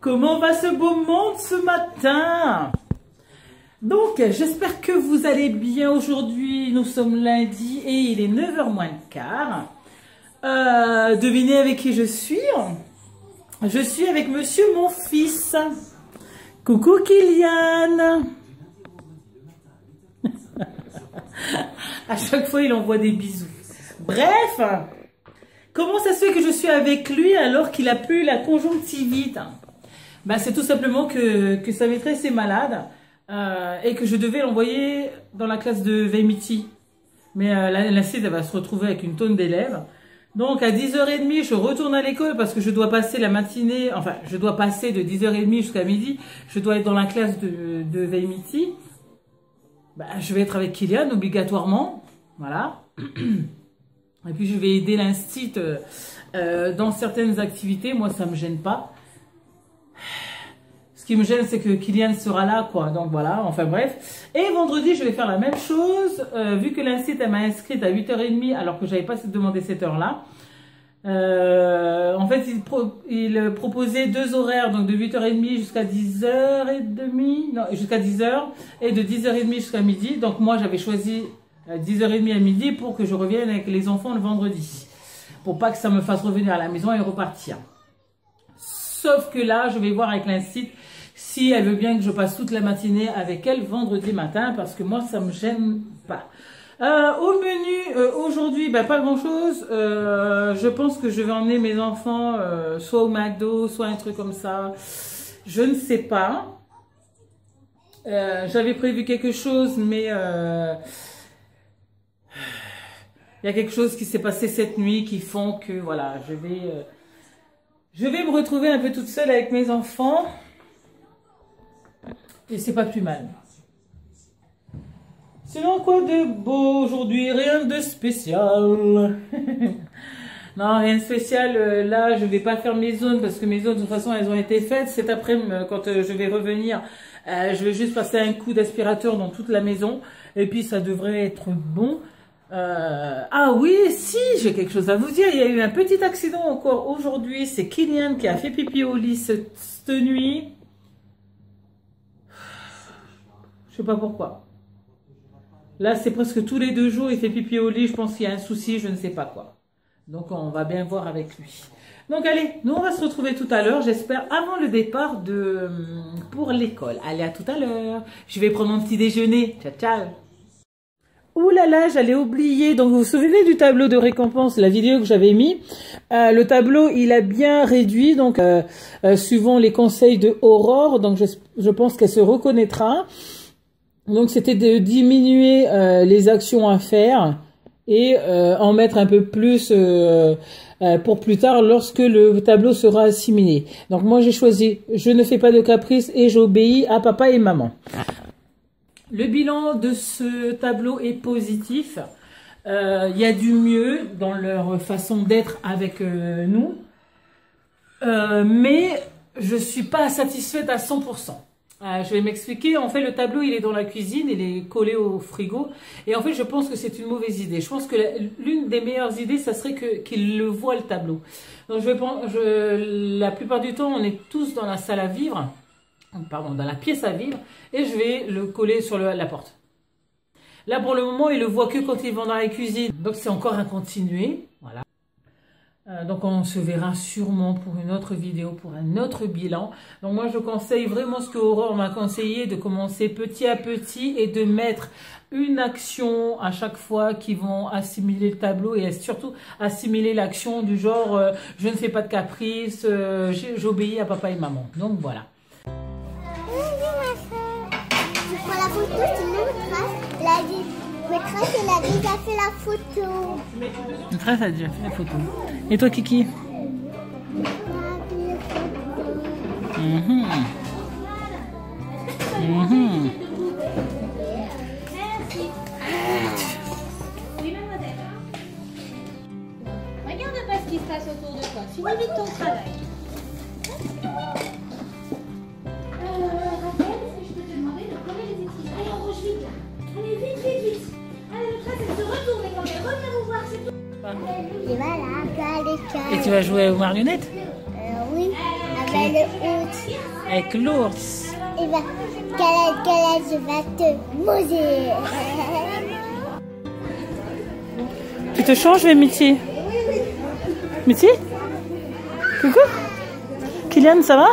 Comment va ce beau monde ce matin? Donc, j'espère que vous allez bien aujourd'hui. Nous sommes lundi et il est 9h moins le quart. Devinez avec qui je suis? Je suis avec monsieur mon fils. Coucou Kylian. À chaque fois, il envoie des bisous. Bref, comment ça se fait que je suis avec lui alors qu'il a plus la conjonctivite? Ben, c'est tout simplement que sa maîtresse est malade et que je devais l'envoyer dans la classe de Veimiti. Mais la CID va se retrouver avec une tonne d'élèves. Donc à 10h30, je retourne à l'école parce que je dois passer la matinée, enfin je dois passer de 10h30 jusqu'à midi. Je dois être dans la classe de Veimiti. Ben, je vais être avec Kylian obligatoirement. Voilà. Et puis je vais aider l'instit dans certaines activités. Moi ça me gêne pas. Ce qui me gêne c'est que Kylian sera là quoi. Donc voilà, enfin bref. Et vendredi je vais faire la même chose. Vu que l'instit elle m'a inscrite à 8h30 alors que j'avais pas demandé cette heure là. En fait il proposait deux horaires. Donc de 8h30 jusqu'à 10h30. Non, jusqu'à 10h. Et de 10h30 jusqu'à midi. Donc moi j'avais choisi 10h30 à midi pour que je revienne avec les enfants le vendredi. Pour pas que ça me fasse revenir à la maison et repartir. Sauf que là, je vais voir avec l'instit si elle veut bien que je passe toute la matinée avec elle vendredi matin. Parce que moi, ça me gêne pas. Au menu, aujourd'hui, ben, pas grand chose. Je pense que je vais emmener mes enfants soit au McDo, soit un truc comme ça. Je ne sais pas. J'avais prévu quelque chose, mais... il y a quelque chose qui s'est passé cette nuit qui font que voilà, je vais me retrouver un peu toute seule avec mes enfants. Et c'est pas plus mal. Sinon quoi de beau aujourd'hui? Rien de spécial. Non, rien de spécial. Là, je vais pas faire mes zones parce que mes zones de toute façon elles ont été faites. Cet après-midi, quand je vais revenir, je vais juste passer un coup d'aspirateur dans toute la maison. Et puis ça devrait être bon. Ah oui, si, j'ai quelque chose à vous dire. Il y a eu un petit accident encore aujourd'hui. C'est Kylian qui a fait pipi au lit cette nuit. Je sais pas pourquoi. Là, c'est presque tous les 2 jours, il fait pipi au lit. Je pense qu'il y a un souci, je ne sais pas quoi. Donc, on va bien voir avec lui. Donc, allez, nous, on va se retrouver tout à l'heure, j'espère, avant le départ pour l'école. Allez, à tout à l'heure. Je vais prendre mon petit déjeuner. Ciao, ciao. Ouh là là, j'allais oublier. Donc, vous vous souvenez du tableau de récompense, la vidéo que j'avais mis. Le tableau, il a bien réduit, donc suivant les conseils de Aurore. Donc, je pense qu'elle se reconnaîtra. Donc, c'était de diminuer les actions à faire et en mettre un peu plus pour plus tard lorsque le tableau sera assimilé. Donc, moi, j'ai choisi « Je ne fais pas de caprice et j'obéis à papa et maman ». Le bilan de ce tableau est positif. Il y a du mieux dans leur façon d'être avec nous. Mais je ne suis pas satisfaite à 100%. Je vais m'expliquer. En fait, le tableau, il est dans la cuisine. Il est collé au frigo. Et en fait, je pense que c'est une mauvaise idée. Je pense que l'une des meilleures idées, ça serait qu'il le voit, le tableau. Donc, la plupart du temps, on est tous dans la salle à vivre. Pardon, dans la pièce à vivre, et je vais le coller sur la porte. Là, pour le moment, il le voit que quand ils vont dans la cuisine. Donc, c'est encore un continué. Voilà. Donc, on se verra sûrement pour une autre vidéo, pour un autre bilan. Donc, moi, je conseille vraiment ce que Aurore m'a conseillé, de commencer petit à petit et de mettre une action à chaque fois qui vont assimiler le tableau et surtout assimiler l'action du genre je ne fais pas de caprice, j'obéis à papa et maman. Donc, voilà. Pour la photo, sinon maîtresse, elle a déjà fait la photo. Maîtresse a déjà fait la photo. Et toi, Kiki? Regarde pas ce qui se passe autour de toi. Finis vite ton travail. Raphaël, est-ce que je peux te demander de coller les écrits? Allez, on bouge vite là. Allez, vite, vite, vite. Allez, le trace, elle se retourne et quand elle revient vous voir, c'est tout. Et voilà, Et tu vas jouer aux marionnettes? Oui, avec l'ours. Avec l'ours. Et bah, Galette, je vais te manger. Tu te changes, Mitty? Mitty? Coucou? Kylian, ça va?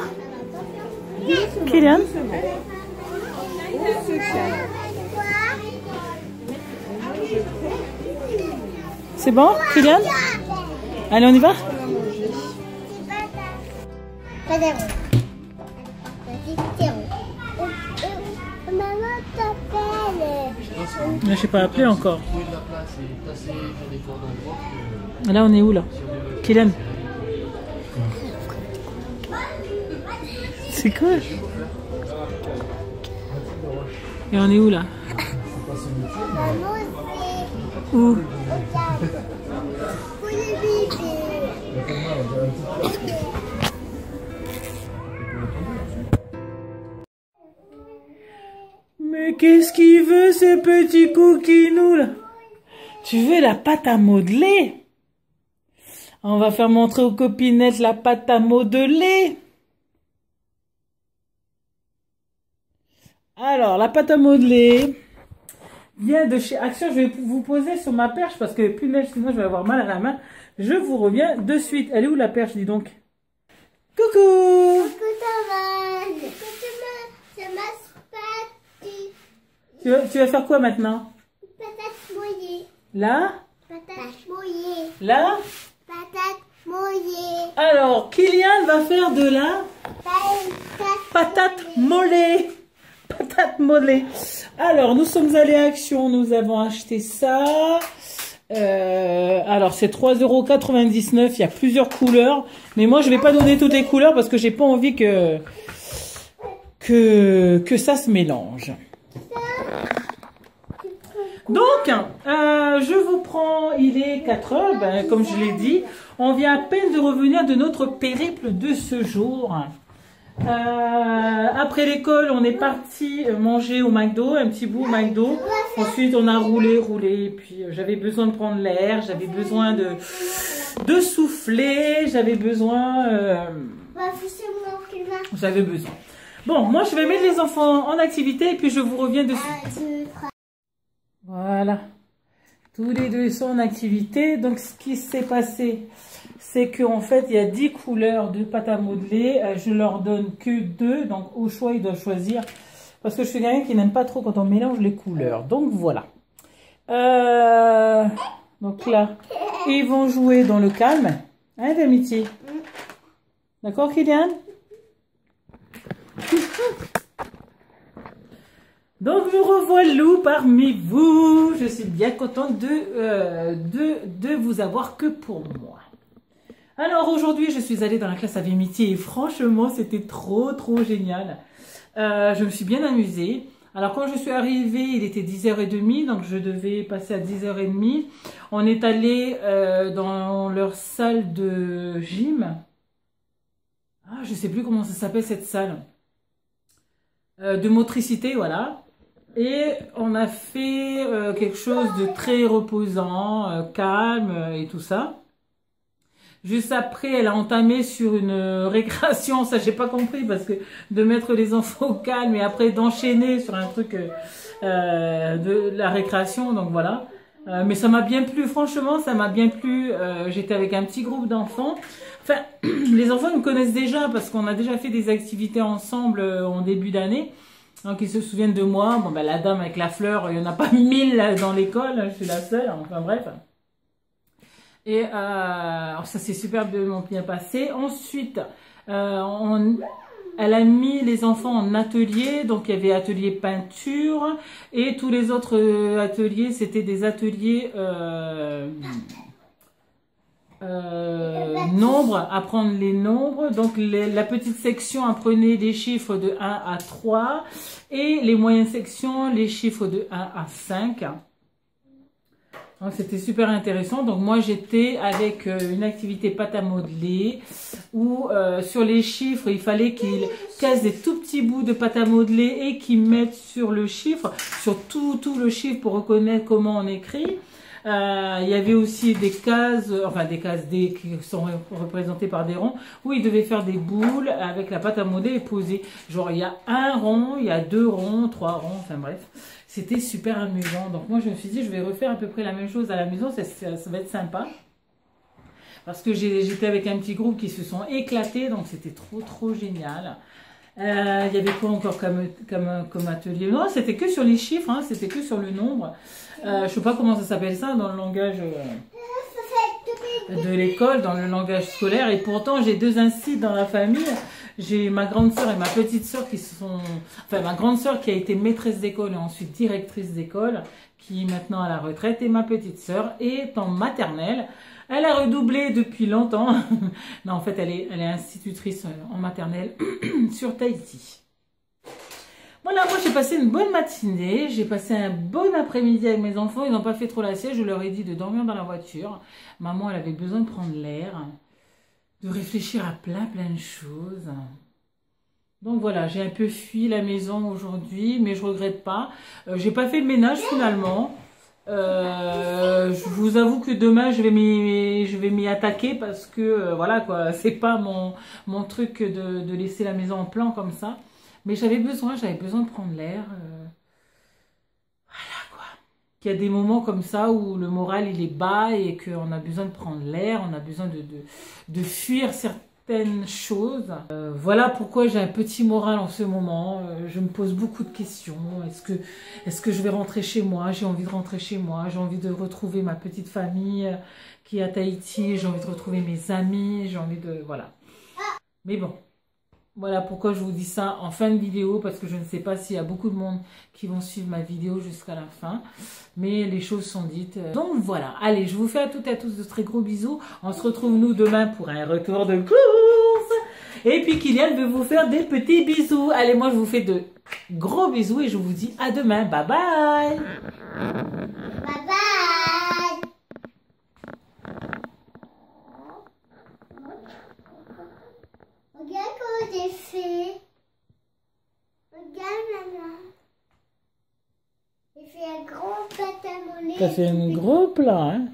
Kylian? C'est bon, Kylian? Allez, on y va? Pas d'erreur. Maman t'appelle. Mais je sais pas appeler encore. Là, on est où là? Kylian? C'est quoi? Et on est où là? Maman, c'est Où? pour le bébé. Mais qu'est-ce qu'il veut ce petit coquinou là? Tu veux la pâte à modeler? On va faire montrer aux copinettes la pâte à modeler. Alors, la pâte à modeler vient de chez Action. Je vais vous poser sur ma perche parce que punaise, sinon je vais avoir mal à la main. Je vous reviens de suite. Elle est où la perche, dis donc? Coucou! Coucou, Thomas. C'est ma spaghetti. Tu vas faire quoi maintenant? Patate mouillée. Là? Patate mouillée. Là? Patate mouillée. Alors, Kylian va faire de la patate mollée. Patate mollée. Alors, nous sommes allés à Action. Nous avons acheté ça. Alors, c'est 3,99 €. Il y a plusieurs couleurs. Mais moi, je vais pas donner toutes les couleurs parce que j'ai pas envie que ça se mélange. Donc, je vous prends, il est 4 heures, ben, comme je l'ai dit, on vient à peine de revenir de notre périple de ce jour. Après l'école, on est parti manger au McDo, un petit bout au McDo. Ensuite, on a roulé, et puis j'avais besoin de prendre l'air, j'avais besoin de souffler, j'avais besoin... J'avais besoin. Bon, moi, je vais mettre les enfants en activité et puis je vous reviens dessus. Voilà. Tous les deux sont en activité. Donc, ce qui s'est passé, c'est qu'en fait, il y a 10 couleurs de pâte à modeler. Je leur donne que 2. Donc, au choix, ils doivent choisir. Parce que je suis quelqu'un qui n'aime pas trop quand on mélange les couleurs. Donc, voilà. Donc là, ils vont jouer dans le calme. Hein, d'amitié? D'accord, Kylian? Donc, me revoilà parmi vous. Je suis bien contente de vous avoir que pour moi. Alors, aujourd'hui, je suis allée dans la classe avec Mitty et franchement, c'était trop génial. Je me suis bien amusée. Alors, quand je suis arrivée, il était 10h30, donc je devais passer à 10h30. On est allé dans leur salle de gym. Ah, je sais plus comment ça s'appelle cette salle. De motricité, voilà. Et on a fait quelque chose de très reposant, calme et tout ça. Juste après, elle a entamé sur une récréation. Ça, j'ai pas compris parce que de mettre les enfants au calme et après d'enchaîner sur un truc de la récréation. Donc voilà. Mais ça m'a bien plu. Franchement, ça m'a bien plu. J'étais avec un petit groupe d'enfants. Enfin, les enfants ils me connaissent déjà parce qu'on a déjà fait des activités ensemble en début d'année. Donc, ils se souviennent de moi. Bon, ben, la dame avec la fleur, il n'y en a pas 1000 dans l'école. Je suis la seule. Enfin, bref. Et ça s'est super bien passé. Ensuite, elle a mis les enfants en atelier. Donc, il y avait atelier peinture. Et tous les autres ateliers, c'était des ateliers nombres, apprendre les nombres. Donc la petite section apprenait les chiffres de 1 à 3 et les moyennes sections les chiffres de 1 à 5. Donc c'était super intéressant. Donc moi j'étais avec une activité pâte à modeler où sur les chiffres il fallait qu'ils cassent des tout petits bouts de pâte à modeler et qu'ils mettent sur le chiffre, sur tout le chiffre pour reconnaître comment on écrit. Il y avait aussi des cases, qui sont représentées par des ronds, où ils devaient faire des boules avec la pâte à modeler et poser. Genre, il y a un rond, il y a 2 ronds, 3 ronds, enfin bref. C'était super amusant. Donc moi, je me suis dit, je vais refaire à peu près la même chose à la maison, ça va être sympa. Parce que j'étais avec un petit groupe qui se sont éclatés, donc c'était trop génial. Il y avait quoi encore comme atelier? Non, c'était que sur les chiffres, hein, c'était que sur le nombre. Je sais pas comment ça s'appelle ça dans le langage de l'école, dans le langage scolaire. Et pourtant, j'ai 2 incites dans la famille. J'ai ma grande sœur et ma petite sœur qui sont... Enfin, ma grande sœur qui a été maîtresse d'école et ensuite directrice d'école, qui est maintenant à la retraite. Et ma petite sœur est en maternelle. Elle a redoublé depuis longtemps. Non, en fait, elle est institutrice en maternelle sur Tahiti. Voilà, moi j'ai passé une bonne matinée, j'ai passé un bon après-midi avec mes enfants, ils n'ont pas fait trop la sieste, je leur ai dit de dormir dans la voiture. Maman, elle avait besoin de prendre l'air, de réfléchir à plein de choses. Donc voilà, j'ai un peu fui la maison aujourd'hui, mais je regrette pas. J'ai pas fait le ménage finalement. Je vous avoue que demain je vais m'y attaquer parce que voilà quoi, c'est pas mon truc de laisser la maison en plan comme ça. Mais j'avais besoin de prendre l'air. Voilà quoi. Il y a des moments comme ça où le moral il est bas et qu'on a besoin de prendre l'air, on a besoin de fuir certaines choses. Voilà pourquoi j'ai un petit moral en ce moment. Je me pose beaucoup de questions. Est-ce que je vais rentrer chez moi? J'ai envie de rentrer chez moi. J'ai envie de retrouver ma petite famille qui est à Tahiti. J'ai envie de retrouver mes amis. J'ai envie de... Voilà. Mais bon. Voilà pourquoi je vous dis ça en fin de vidéo, parce que je ne sais pas s'il y a beaucoup de monde qui vont suivre ma vidéo jusqu'à la fin. Mais les choses sont dites. Donc voilà, allez, je vous fais à toutes et à tous de très gros bisous. On se retrouve nous demain pour un retour de course. Et puis Kylian veut vous faire des petits bisous. Allez, moi je vous fais de gros bisous et je vous dis à demain. Bye bye. Bye bye. Regarde comment j'ai fait. Regarde, maman. J'ai fait un gros pâte à modeler. Ça fait un gros plat, hein?